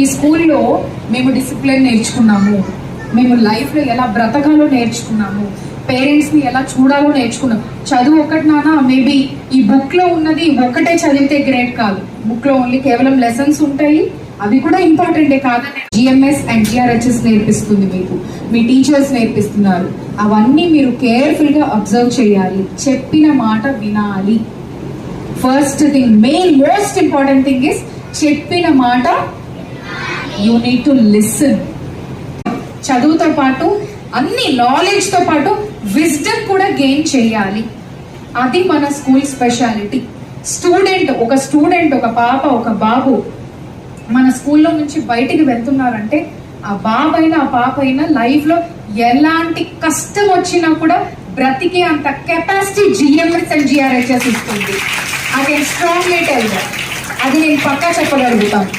ఈ స్కూల్లో మేము డిసిప్లిన్ నేర్చుకున్నాము, మేము లైఫ్లో ఎలా బ్రతకాలో నేర్చుకున్నాము, పేరెంట్స్ని ఎలా చూడాలో నేర్చుకున్నాం. చదువు ఒకటి నాన్న, మేబీ ఈ బుక్లో ఉన్నది ఒక్కటే చదివితే గ్రేట్ కాదు. బుక్లో ఓన్లీ కేవలం లెసన్స్ ఉంటాయి, అవి కూడా ఇంపార్టెంటే కాదని జిఎంఎస్ అండ్ జిఆర్హెచ్ఎస్ నేర్పిస్తుంది, మీకు మీ టీచర్స్ నేర్పిస్తున్నారు. అవన్నీ మీరు కేర్ఫుల్గా అబ్జర్వ్ చేయాలి, చెప్పిన మాట వినాలి. First thing, main most important thing is చెప్పిన మాట యూ నీడ్ టు లిసన్. చదువుతో పాటు అన్ని నాలెడ్జ్తో పాటు విజ్డమ్ కూడా గెయిన్ చేయాలి. అది మన స్కూల్ స్పెషాలిటీ. ఒక పాప ఒక బాబు మన స్కూల్లో నుంచి బయటికి వెళ్తున్నారంటే ఆ బాబు అయినా ఆ పాప అయినా లైఫ్లో ఎలాంటి కష్టం వచ్చినా కూడా బ్రతికే అంత కెపాసిటీ జిఎంఎస్ అండ్ జిఆర్హెచ్ఎస్ ఇస్తుంది. I can strongly tell that. అది నేను పక్కా చెప్పగలుగుతాను.